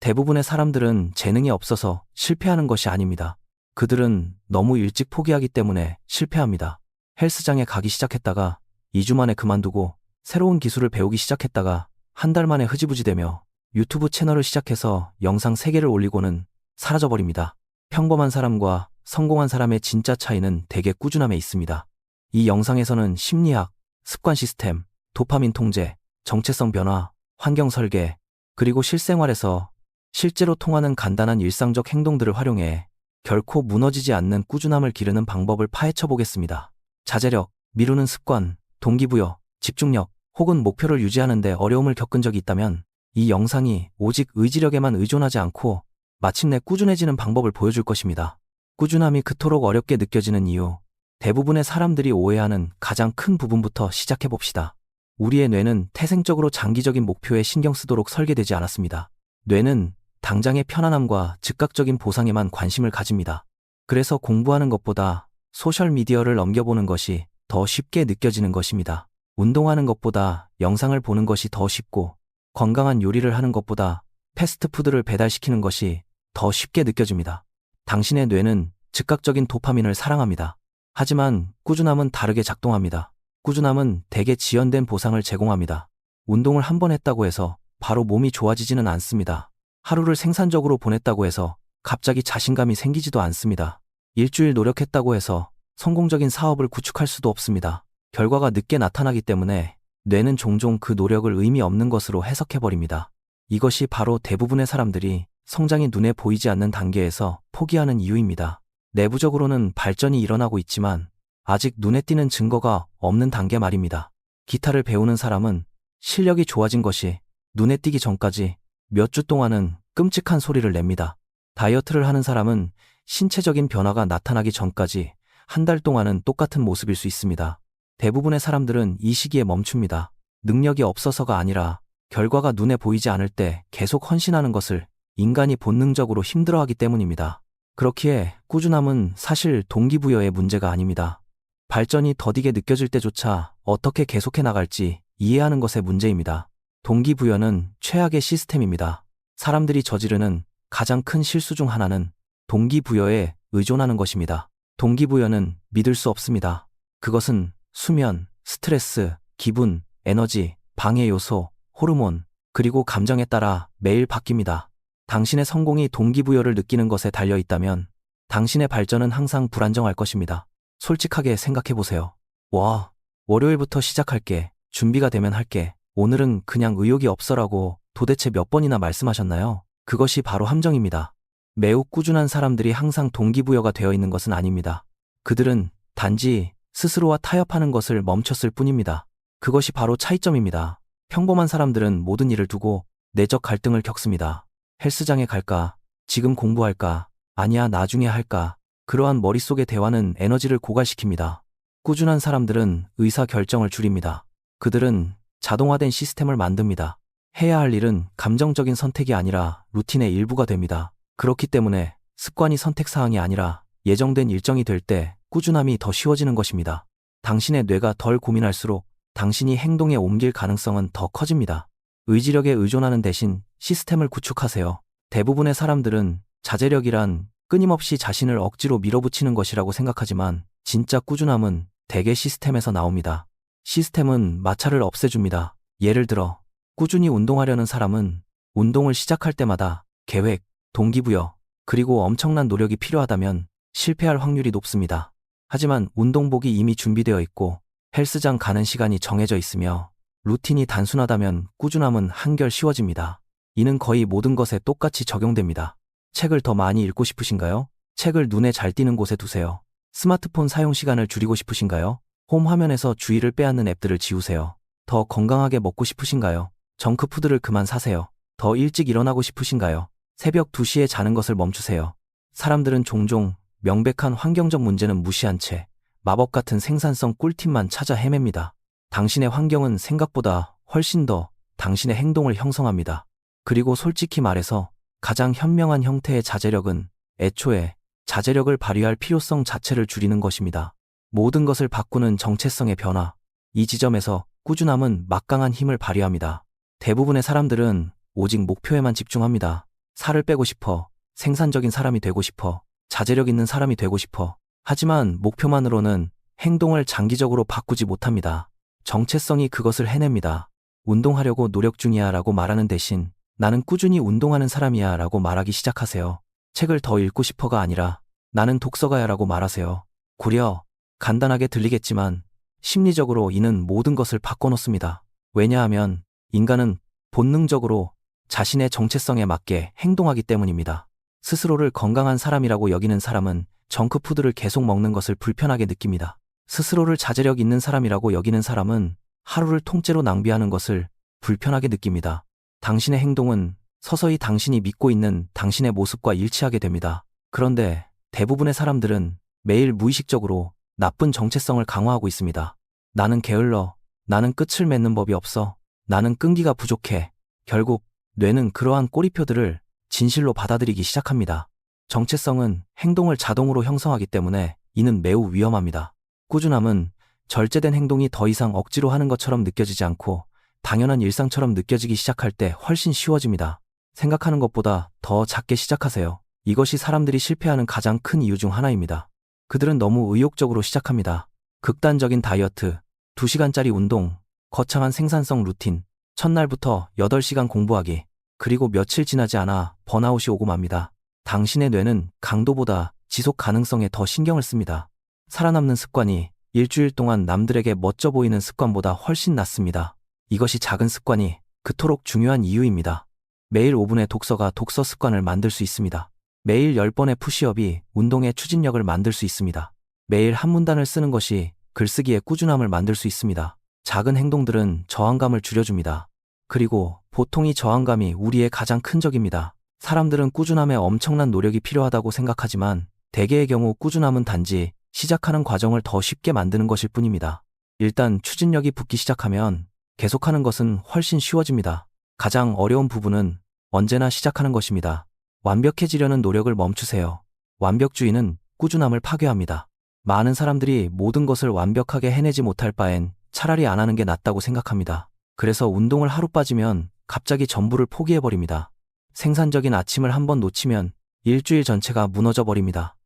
대부분의 사람들은 재능이 없어서 실패하는 것이 아닙니다. 그들은 너무 일찍 포기하기 때문에 실패합니다. 헬스장에 가기 시작했다가 2주 만에 그만두고 새로운 기술을 배우기 시작했다가 한 달 만에 흐지부지되며 유튜브 채널을 시작해서 영상 3개를 올리고는 사라져버립니다. 평범한 사람과 성공한 사람의 진짜 차이는 대개 꾸준함에 있습니다. 이 영상에서는 심리학, 습관 시스템, 도파민 통제, 정체성 변화, 환경 설계, 그리고 실생활에서 실제로 통하는 간단한 일상적 행동들을 활용해 결코 무너지지 않는 꾸준함을 기르는 방법을 파헤쳐 보겠습니다. 자제력, 미루는 습관, 동기부여, 집중력, 혹은 목표를 유지하는 데 어려움을 겪은 적이 있다면 이 영상이 오직 의지력에만 의존하지 않고 마침내 꾸준해지는 방법을 보여줄 것입니다. 꾸준함이 그토록 어렵게 느껴지는 이유, 대부분의 사람들이 오해하는 가장 큰 부분부터 시작해 봅시다. 우리의 뇌는 태생적으로 장기적인 목표에 신경 쓰도록 설계되지 않았습니다. 뇌는 당장의 편안함과 즉각적인 보상에만 관심을 가집니다. 그래서 공부하는 것보다 소셜미디어를 넘겨보는 것이 더 쉽게 느껴지는 것입니다. 운동하는 것보다 영상을 보는 것이 더 쉽고, 건강한 요리를 하는 것보다 패스트푸드를 배달시키는 것이 더 쉽게 느껴집니다. 당신의 뇌는 즉각적인 도파민을 사랑합니다. 하지만 꾸준함은 다르게 작동합니다. 꾸준함은 대개 지연된 보상을 제공합니다. 운동을 한 번 했다고 해서 바로 몸이 좋아지지는 않습니다. 하루를 생산적으로 보냈다고 해서 갑자기 자신감이 생기지도 않습니다. 일주일 노력했다고 해서 성공적인 사업을 구축할 수도 없습니다. 결과가 늦게 나타나기 때문에 뇌는 종종 그 노력을 의미 없는 것으로 해석해버립니다. 이것이 바로 대부분의 사람들이 성장이 눈에 보이지 않는 단계에서 포기하는 이유입니다. 내부적으로는 발전이 일어나고 있지만 아직 눈에 띄는 증거가 없는 단계 말입니다. 기타를 배우는 사람은 실력이 좋아진 것이 눈에 띄기 전까지 몇 주 동안은 끔찍한 소리를 냅니다. 다이어트를 하는 사람은 신체적인 변화가 나타나기 전까지 한 달 동안은 똑같은 모습일 수 있습니다. 대부분의 사람들은 이 시기에 멈춥니다. 능력이 없어서가 아니라 결과가 눈에 보이지 않을 때 계속 헌신하는 것을 인간이 본능적으로 힘들어하기 때문입니다. 그렇기에 꾸준함은 사실 동기부여의 문제가 아닙니다. 발전이 더디게 느껴질 때조차 어떻게 계속해 나갈지 이해하는 것의 문제입니다. 동기부여는 최악의 시스템입니다. 사람들이 저지르는 가장 큰 실수 중 하나는 동기부여에 의존하는 것입니다. 동기부여는 믿을 수 없습니다. 그것은 수면, 스트레스, 기분, 에너지, 방해 요소, 호르몬, 그리고 감정에 따라 매일 바뀝니다. 당신의 성공이 동기부여를 느끼는 것에 달려 있다면 당신의 발전은 항상 불안정할 것입니다. 솔직하게 생각해 보세요. 와, 월요일부터 시작할게. 준비가 되면 할게. 오늘은 그냥 의욕이 없어라고 도대체 몇 번이나 말씀하셨나요? 그것이 바로 함정입니다. 매우 꾸준한 사람들이 항상 동기부여가 되어 있는 것은 아닙니다. 그들은 단지 스스로와 타협하는 것을 멈췄을 뿐입니다. 그것이 바로 차이점입니다. 평범한 사람들은 모든 일을 두고 내적 갈등을 겪습니다. 헬스장에 갈까? 지금 공부할까? 아니야, 나중에 할까? 그러한 머릿속의 대화는 에너지를 고갈시킵니다. 꾸준한 사람들은 의사결정을 줄입니다. 그들은 자동화된 시스템을 만듭니다. 해야 할 일은 감정적인 선택이 아니라 루틴의 일부가 됩니다. 그렇기 때문에 습관이 선택사항이 아니라 예정된 일정이 될 때 꾸준함이 더 쉬워지는 것입니다. 당신의 뇌가 덜 고민할수록 당신이 행동에 옮길 가능성은 더 커집니다. 의지력에 의존하는 대신 시스템을 구축하세요. 대부분의 사람들은 자제력이란 끊임없이 자신을 억지로 밀어붙이는 것이라고 생각하지만 진짜 꾸준함은 대개 시스템에서 나옵니다. 시스템은 마찰을 없애줍니다. 예를 들어 꾸준히 운동하려는 사람은 운동을 시작할 때마다 계획, 동기부여, 그리고 엄청난 노력이 필요하다면 실패할 확률이 높습니다. 하지만 운동복이 이미 준비되어 있고 헬스장 가는 시간이 정해져 있으며 루틴이 단순하다면 꾸준함은 한결 쉬워집니다. 이는 거의 모든 것에 똑같이 적용됩니다. 책을 더 많이 읽고 싶으신가요? 책을 눈에 잘 띄는 곳에 두세요. 스마트폰 사용 시간을 줄이고 싶으신가요? 홈 화면에서 주의를 빼앗는 앱들을 지우세요. 더 건강하게 먹고 싶으신가요? 정크푸드를 그만 사세요. 더 일찍 일어나고 싶으신가요? 새벽 2시에 자는 것을 멈추세요. 사람들은 종종 명백한 환경적 문제는 무시한 채 마법 같은 생산성 꿀팁만 찾아 헤맵니다. 당신의 환경은 생각보다 훨씬 더 당신의 행동을 형성합니다. 그리고 솔직히 말해서 가장 현명한 형태의 자제력은 애초에 자제력을 발휘할 필요성 자체를 줄이는 것입니다. 모든 것을 바꾸는 정체성의 변화. 이 지점에서 꾸준함은 막강한 힘을 발휘합니다. 대부분의 사람들은 오직 목표에만 집중합니다. 살을 빼고 싶어. 생산적인 사람이 되고 싶어. 자제력 있는 사람이 되고 싶어. 하지만 목표만으로는 행동을 장기적으로 바꾸지 못합니다. 정체성이 그것을 해냅니다. 운동하려고 노력 중이야 라고 말하는 대신 나는 꾸준히 운동하는 사람이야 라고 말하기 시작하세요. 책을 더 읽고 싶어가 아니라 나는 독서가야 라고 말하세요. 고려, 간단하게 들리겠지만 심리적으로 이는 모든 것을 바꿔놓습니다. 왜냐하면 인간은 본능적으로 자신의 정체성에 맞게 행동하기 때문입니다. 스스로를 건강한 사람이라고 여기는 사람은 정크푸드를 계속 먹는 것을 불편하게 느낍니다. 스스로를 자제력 있는 사람이라고 여기는 사람은 하루를 통째로 낭비하는 것을 불편하게 느낍니다. 당신의 행동은 서서히 당신이 믿고 있는 당신의 모습과 일치하게 됩니다. 그런데 대부분의 사람들은 매일 무의식적으로 나쁜 정체성을 강화하고 있습니다. 나는 게을러. 나는 끝을 맺는 법이 없어. 나는 끈기가 부족해. 결국 뇌는 그러한 꼬리표들을 진실로 받아들이기 시작합니다. 정체성은 행동을 자동으로 형성하기 때문에 이는 매우 위험합니다. 꾸준함은 절제된 행동이 더 이상 억지로 하는 것처럼 느껴지지 않고 당연한 일상처럼 느껴지기 시작할 때 훨씬 쉬워집니다. 생각하는 것보다 더 작게 시작하세요. 이것이 사람들이 실패하는 가장 큰 이유 중 하나입니다. 그들은 너무 의욕적으로 시작합니다. 극단적인 다이어트, 2시간짜리 운동, 거창한 생산성 루틴, 첫날부터 8시간 공부하기, 그리고 며칠 지나지 않아 번아웃이 오고 맙니다. 당신의 뇌는 강도보다 지속 가능성에 더 신경을 씁니다. 살아남는 습관이 일주일 동안 남들에게 멋져 보이는 습관보다 훨씬 낫습니다. 이것이 작은 습관이 그토록 중요한 이유입니다. 매일 5분의 독서가 독서 습관을 만들 수 있습니다. 매일 10번의 푸시업이 운동의 추진력을 만들 수 있습니다. 매일 한 문단을 쓰는 것이 글쓰기의 꾸준함을 만들 수 있습니다. 작은 행동들은 저항감을 줄여줍니다. 그리고 보통 이 저항감이 우리의 가장 큰 적입니다. 사람들은 꾸준함에 엄청난 노력이 필요하다고 생각하지만 대개의 경우 꾸준함은 단지 시작하는 과정을 더 쉽게 만드는 것일 뿐입니다. 일단 추진력이 붙기 시작하면 계속하는 것은 훨씬 쉬워집니다. 가장 어려운 부분은 언제나 시작하는 것입니다. 완벽해지려는 노력을 멈추세요. 완벽주의는 꾸준함을 파괴합니다. 많은 사람들이 모든 것을 완벽하게 해내지 못할 바엔 차라리 안 하는 게 낫다고 생각합니다. 그래서 운동을 하루 빠지면 갑자기 전부를 포기해버립니다. 생산적인 아침을 한번 놓치면 일주일 전체가 무너져 버립니다.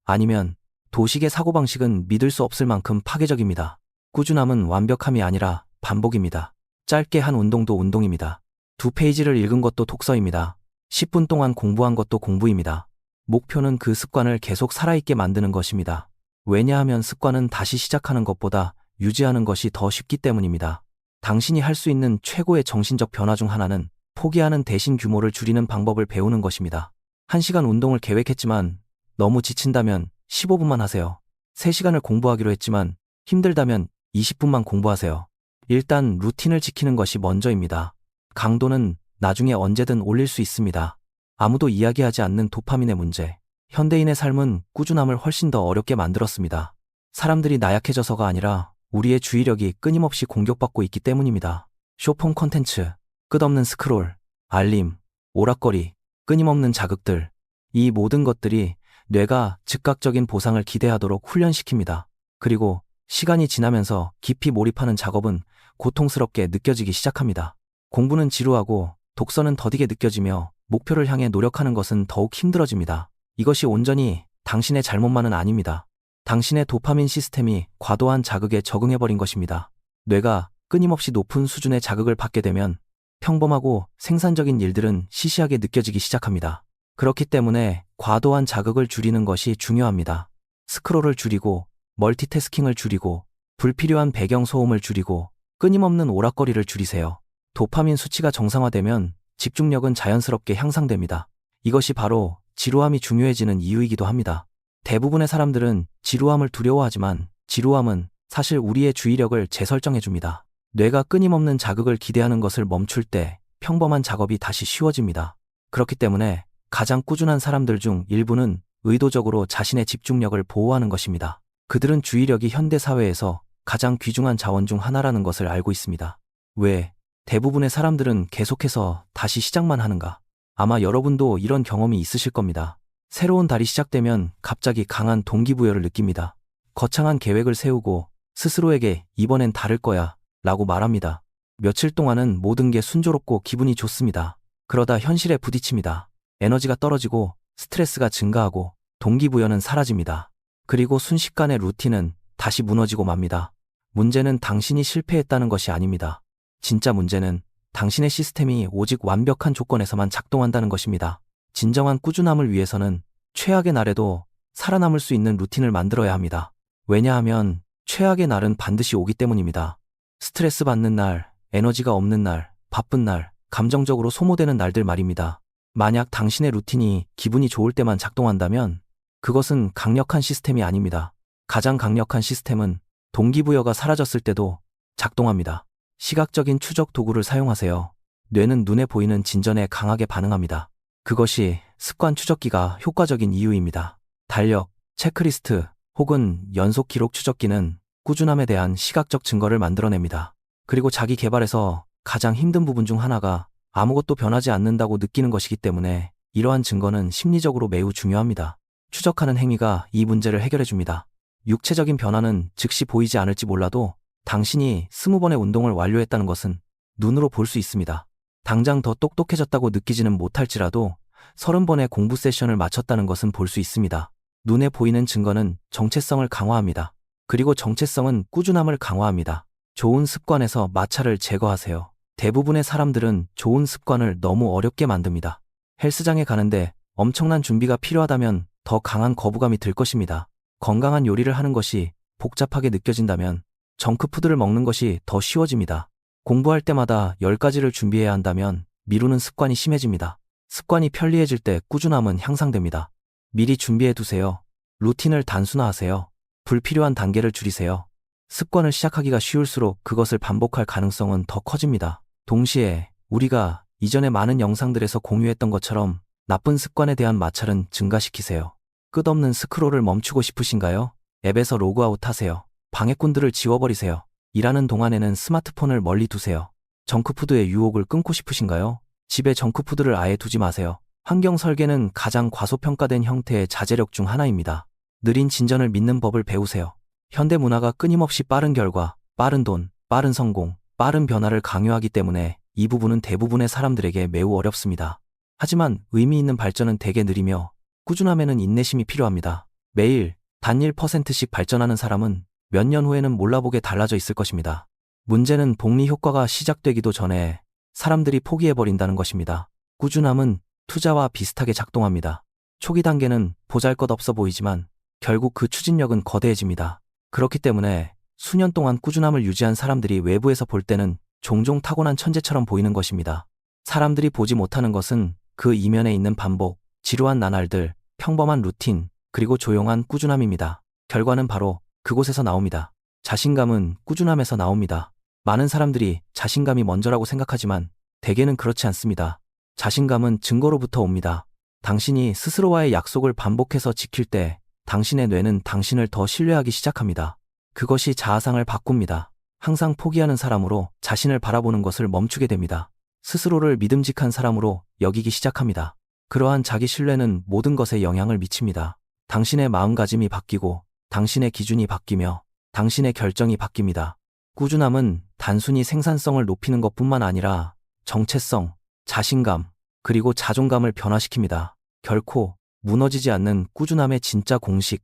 아니면 도식의 사고방식은 믿을 수 없을 만큼 파괴적입니다. 꾸준함은 완벽함이 아니라 반복입니다. 짧게 한 운동도 운동입니다. 2페이지를 읽은 것도 독서입니다. 10분 동안 공부한 것도 공부입니다. 목표는 그 습관을 계속 살아있게 만드는 것입니다. 왜냐하면 습관은 다시 시작하는 것보다 유지하는 것이 더 쉽기 때문입니다. 당신이 할 수 있는 최고의 정신적 변화 중 하나는 포기하는 대신 규모를 줄이는 방법을 배우는 것입니다. 1시간 운동을 계획했지만 너무 지친다면 15분만 하세요. 3시간을 공부하기로 했지만 힘들다면 20분만 공부하세요. 일단 루틴을 지키는 것이 먼저입니다. 강도는 나중에 언제든 올릴 수 있습니다. 아무도 이야기하지 않는 도파민의 문제. 현대인의 삶은 꾸준함을 훨씬 더 어렵게 만들었습니다. 사람들이 나약해져서가 아니라 우리의 주의력이 끊임없이 공격받고 있기 때문입니다. 쇼폼 콘텐츠, 끝없는 스크롤, 알림, 오락거리, 끊임없는 자극들. 이 모든 것들이 뇌가 즉각적인 보상을 기대하도록 훈련시킵니다. 그리고 시간이 지나면서 깊이 몰입하는 작업은 고통스럽게 느껴지기 시작합니다. 공부는 지루하고 독서는 더디게 느껴지며 목표를 향해 노력하는 것은 더욱 힘들어집니다. 이것이 온전히 당신의 잘못만은 아닙니다. 당신의 도파민 시스템이 과도한 자극에 적응해버린 것입니다. 뇌가 끊임없이 높은 수준의 자극을 받게 되면 평범하고 생산적인 일들은 시시하게 느껴지기 시작합니다. 그렇기 때문에 과도한 자극을 줄이는 것이 중요합니다. 스크롤을 줄이고 멀티태스킹을 줄이고 불필요한 배경 소음을 줄이고 끊임없는 오락거리를 줄이세요. 도파민 수치가 정상화되면 집중력은 자연스럽게 향상됩니다. 이것이 바로 지루함이 중요해지는 이유이기도 합니다. 대부분의 사람들은 지루함을 두려워하지만 지루함은 사실 우리의 주의력을 재설정해줍니다. 뇌가 끊임없는 자극을 기대하는 것을 멈출 때 평범한 작업이 다시 쉬워집니다. 그렇기 때문에 가장 꾸준한 사람들 중 일부는 의도적으로 자신의 집중력을 보호하는 것입니다. 그들은 주의력이 현대 사회에서 가장 귀중한 자원 중 하나라는 것을 알고 있습니다. 왜 대부분의 사람들은 계속해서 다시 시작만 하는가? 아마 여러분도 이런 경험이 있으실 겁니다. 새로운 달이 시작되면 갑자기 강한 동기부여를 느낍니다. 거창한 계획을 세우고 스스로에게 이번엔 다를 거야 라고 말합니다. 며칠 동안은 모든 게 순조롭고 기분이 좋습니다. 그러다 현실에 부딪힙니다. 에너지가 떨어지고 스트레스가 증가하고 동기부여는 사라집니다. 그리고 순식간에 루틴은 다시 무너지고 맙니다. 문제는 당신이 실패했다는 것이 아닙니다. 진짜 문제는 당신의 시스템이 오직 완벽한 조건에서만 작동한다는 것입니다. 진정한 꾸준함을 위해서는 최악의 날에도 살아남을 수 있는 루틴을 만들어야 합니다. 왜냐하면 최악의 날은 반드시 오기 때문입니다. 스트레스 받는 날, 에너지가 없는 날, 바쁜 날, 감정적으로 소모되는 날들 말입니다. 만약 당신의 루틴이 기분이 좋을 때만 작동한다면 그것은 강력한 시스템이 아닙니다. 가장 강력한 시스템은 동기부여가 사라졌을 때도 작동합니다. 시각적인 추적 도구를 사용하세요. 뇌는 눈에 보이는 진전에 강하게 반응합니다. 그것이 습관 추적기가 효과적인 이유입니다. 달력, 체크리스트 혹은 연속 기록 추적기는 꾸준함에 대한 시각적 증거를 만들어냅니다. 그리고 자기 개발에서 가장 힘든 부분 중 하나가 아무것도 변하지 않는다고 느끼는 것이기 때문에 이러한 증거는 심리적으로 매우 중요합니다. 추적하는 행위가 이 문제를 해결해 줍니다. 육체적인 변화는 즉시 보이지 않을지 몰라도 당신이 20번의 운동을 완료했다는 것은 눈으로 볼 수 있습니다. 당장 더 똑똑해졌다고 느끼지는 못할지라도 30번의 공부 세션을 마쳤다는 것은 볼 수 있습니다. 눈에 보이는 증거는 정체성을 강화합니다. 그리고 정체성은 꾸준함을 강화합니다. 좋은 습관에서 마찰을 제거하세요. 대부분의 사람들은 좋은 습관을 너무 어렵게 만듭니다. 헬스장에 가는데 엄청난 준비가 필요하다면 더 강한 거부감이 들 것입니다. 건강한 요리를 하는 것이 복잡하게 느껴진다면 정크푸드를 먹는 것이 더 쉬워집니다. 공부할 때마다 10가지를 준비해야 한다면 미루는 습관이 심해집니다. 습관이 편리해질 때 꾸준함은 향상됩니다. 미리 준비해 두세요. 루틴을 단순화하세요. 불필요한 단계를 줄이세요. 습관을 시작하기가 쉬울수록 그것을 반복할 가능성은 더 커집니다. 동시에 우리가 이전의 많은 영상들에서 공유했던 것처럼 나쁜 습관에 대한 마찰은 증가시키세요. 끝없는 스크롤을 멈추고 싶으신가요? 앱에서 로그아웃 하세요. 방해꾼들을 지워버리세요. 일하는 동안에는 스마트폰을 멀리 두세요. 정크푸드의 유혹을 끊고 싶으신가요? 집에 정크푸드를 아예 두지 마세요. 환경 설계는 가장 과소평가된 형태의 자제력 중 하나입니다. 느린 진전을 믿는 법을 배우세요. 현대 문화가 끊임없이 빠른 결과, 빠른 돈, 빠른 성공, 빠른 변화를 강요하기 때문에 이 부분은 대부분의 사람들에게 매우 어렵습니다. 하지만 의미 있는 발전은 되게 느리며 꾸준함에는 인내심이 필요합니다. 매일 단 1%씩 발전하는 사람은 몇 년 후에는 몰라보게 달라져 있을 것입니다. 문제는 복리 효과가 시작되기도 전에 사람들이 포기해버린다는 것입니다. 꾸준함은 투자와 비슷하게 작동합니다. 초기 단계는 보잘것없어 보이지만 결국 그 추진력은 거대해집니다. 그렇기 때문에 수년 동안 꾸준함을 유지한 사람들이 외부에서 볼 때는 종종 타고난 천재처럼 보이는 것입니다. 사람들이 보지 못하는 것은 그 이면에 있는 반복, 지루한 나날들, 평범한 루틴, 그리고 조용한 꾸준함입니다. 결과는 바로 그곳에서 나옵니다. 자신감은 꾸준함에서 나옵니다. 많은 사람들이 자신감이 먼저라고 생각하지만 대개는 그렇지 않습니다. 자신감은 증거로부터 옵니다. 당신이 스스로와의 약속을 반복해서 지킬 때 당신의 뇌는 당신을 더 신뢰하기 시작합니다. 그것이 자아상을 바꿉니다. 항상 포기하는 사람으로 자신을 바라보는 것을 멈추게 됩니다. 스스로를 믿음직한 사람으로 여기기 시작합니다. 그러한 자기 신뢰는 모든 것에 영향을 미칩니다. 당신의 마음가짐이 바뀌고 당신의 기준이 바뀌며 당신의 결정이 바뀝니다. 꾸준함은 단순히 생산성을 높이는 것뿐만 아니라 정체성, 자신감, 그리고 자존감을 변화시킵니다. 결코 무너지지 않는 꾸준함의 진짜 공식,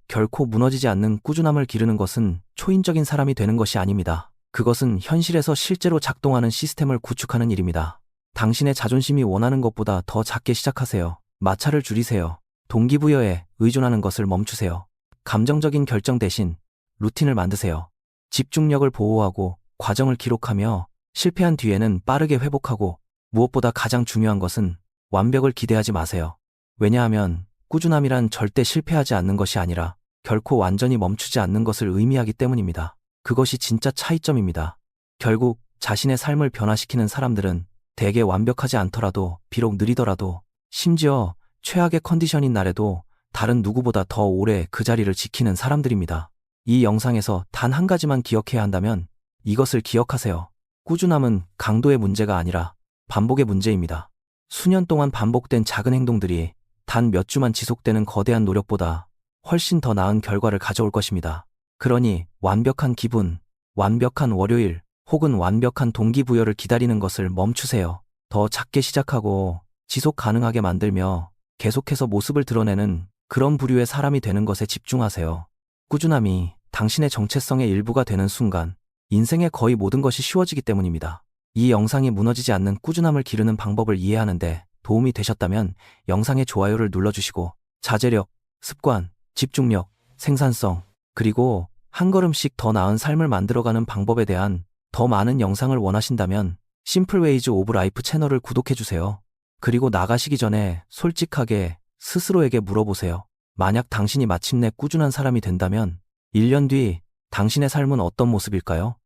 결코 무너지지 않는 꾸준함을 기르는 것은 초인적인 사람이 되는 것이 아닙니다. 그것은 현실에서 실제로 작동하는 시스템을 구축하는 일입니다. 당신의 자존심이 원하는 것보다 더 작게 시작하세요. 마찰을 줄이세요. 동기부여에 의존하는 것을 멈추세요. 감정적인 결정 대신 루틴을 만드세요. 집중력을 보호하고 과정을 기록하며 실패한 뒤에는 빠르게 회복하고 무엇보다 가장 중요한 것은 완벽을 기대하지 마세요. 왜냐하면 꾸준함이란 절대 실패하지 않는 것이 아니라 결코 완전히 멈추지 않는 것을 의미하기 때문입니다. 그것이 진짜 차이점입니다. 결국 자신의 삶을 변화시키는 사람들은 대개 완벽하지 않더라도, 비록 느리더라도, 심지어 최악의 컨디션인 날에도 다른 누구보다 더 오래 그 자리를 지키는 사람들입니다. 이 영상에서 단 한 가지만 기억해야 한다면 이것을 기억하세요. 꾸준함은 강도의 문제가 아니라 반복의 문제입니다. 수년 동안 반복된 작은 행동들이 단 몇 주만 지속되는 거대한 노력보다 훨씬 더 나은 결과를 가져올 것입니다. 그러니 완벽한 기분, 완벽한 월요일, 혹은 완벽한 동기부여를 기다리는 것을 멈추세요. 더 작게 시작하고 지속 가능하게 만들며 계속해서 모습을 드러내는 그런 부류의 사람이 되는 것에 집중하세요. 꾸준함이 당신의 정체성의 일부가 되는 순간 인생의 거의 모든 것이 쉬워지기 때문입니다. 이 영상이 무너지지 않는 꾸준함을 기르는 방법을 이해하는데 도움이 되셨다면 영상의 좋아요를 눌러주시고 자제력, 습관, 집중력, 생산성, 그리고 한 걸음씩 더 나은 삶을 만들어가는 방법에 대한 더 많은 영상을 원하신다면 심플 웨이즈 오브 라이프 채널을 구독해주세요. 그리고 나가시기 전에 솔직하게 스스로에게 물어보세요. 만약 당신이 마침내 꾸준한 사람이 된다면 1년 뒤 당신의 삶은 어떤 모습일까요?